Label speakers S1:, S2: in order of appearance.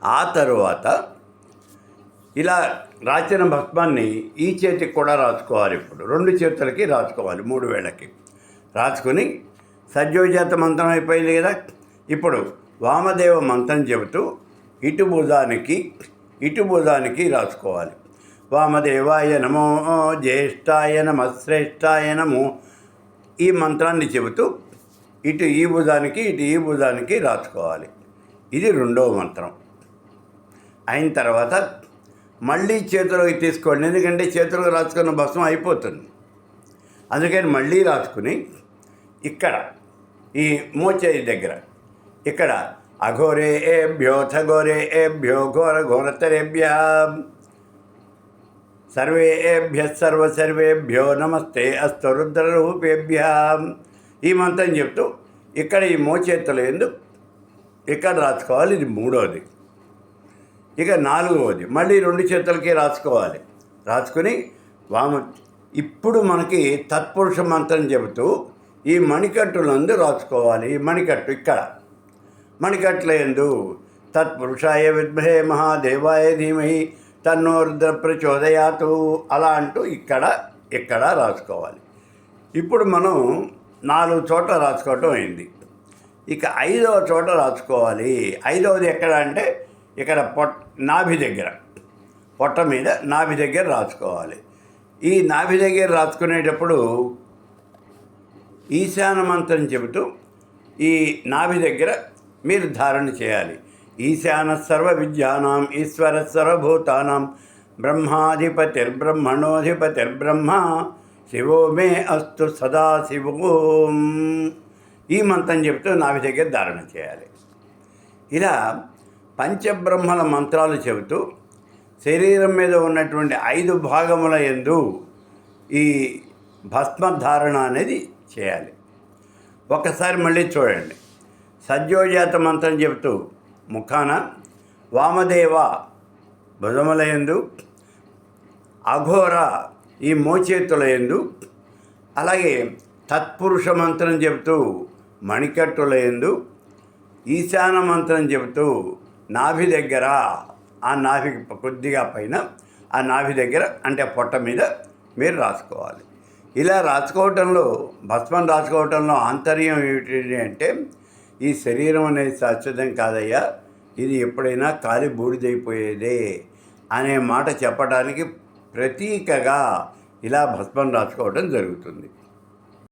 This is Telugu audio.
S1: ఆ తరువాత ఇలా రాసిన భస్మాన్ని ఈ చేతికి కూడా రాసుకోవాలి. ఇప్పుడు 2 చేతులకి రాసుకోవాలి, 3 వేళ్ళకి రాసుకుని సజ్జోజాత మంత్రం అయిపోయింది కదా. ఇప్పుడు వామదేవ మంత్రం చెబుతూ ఇటు భుజానికి రాసుకోవాలి. వామదేవాయ నమో, జ్యేష్ఠాయ నమ, శ్రేష్ఠాయ నమో ఈ మంత్రాన్ని చెబుతూ ఇటు ఈ భుజానికి రాసుకోవాలి. ఇది 2వ మంత్రం. అయిన తర్వాత మళ్ళీ చేతిలోకి తీసుకోండి, ఎందుకంటే చేతిలోకి రాసుకున్న భస్మం అయిపోతుంది. అందుకని మళ్ళీ రాసుకుని ఇక్కడ ఈ మోచేయి దగ్గర ఇక్కడ అఘోరేభ్యోథ ఘోరేభ్యో ఘోర ఘోరతరేభ్య సర్వేభ్యో నమస్తే అస్తు రుద్రరూపేభ్య ఈ మంత్రం చెప్తూ ఇక్కడ ఈ మోచేతులు ఇక్కడ రాసుకోవాలి. ఇది 3వది. ఇక 4వది మళ్ళీ 2 చేతులకి రాసుకోవాలి. రాసుకుని ఇప్పుడు మనకి తత్పురుష మంత్రం చెబుతూ ఈ మణికట్టులందు రాసుకోవాలి. ఈ మణికట్టు ఇక్కడ మణికట్ల యందు తత్పురుషాయ విద్మహే మహాదేవాయ ధీమహి తన్నో రుద్ర ప్రచోదయాతు అలా అంటూ ఇక్కడ రాసుకోవాలి. ఇప్పుడు మనం 4 చోట్ల రాసుకోవటం అయింది. ఇక 5వ చోట రాసుకోవాలి. 5వది ఎక్కడ అంటే ఇక్కడ నాభి దగ్గర, పొట్ట మీద నాభి దగ్గర రాసుకోవాలి. ఈ నాభి దగ్గర రాసుకునేటప్పుడు ఈశాన మంత్రం చెబుతూ ఈ నాభి దగ్గర మీరు ధారణ చేయాలి. ఈశాన సర్వ విద్యానాం ఈశ్వర సర్వభూతానాం బ్రహ్మాధిపతిర్బ్రహ్మణోధిపతిర్బ్రహ్మ శివో మే అస్తు సదాశివోం ఈ మంత్రం చెబుతూ నాభి దగ్గర ధారణ చేయాలి. ఇలా పంచబ్రహ్మల మంత్రాలు చెబుతూ శరీరం మీద ఉన్నటువంటి 5 భాగముల యందు ఈ భస్మధారణ అనేది చేయాలి. ఒకసారి మళ్ళీ చూడండి. సజ్జోజాత మంత్రం చెబుతూ ముఖాన, వామదేవ భుజముల యందు, అఘోర ఈ మోచేతుల యందు, అలాగే తత్పురుష మంత్రం చెబుతూ మణికట్టుల యందు, ఈశాన మంత్రం చెబుతూ నాభి దగ్గర, ఆ నాభికి కొద్దిగా పైన ఆ నాభి దగ్గర అంటే పొట్ట మీద మీరు రాసుకోవాలి. ఇలా రాసుకోవటంలో భస్మం రాసుకోవటంలో ఆంతర్యం ఏమిటి అంటే ఈ శరీరం అనేది శాశ్వతం కాదయ్యా, ఇది ఎప్పుడైనా కాలి బూడిదైపోయేదే అనే మాట చెప్పడానికి ప్రతీకగా ఇలా భస్మం రాసుకోవటం జరుగుతుంది.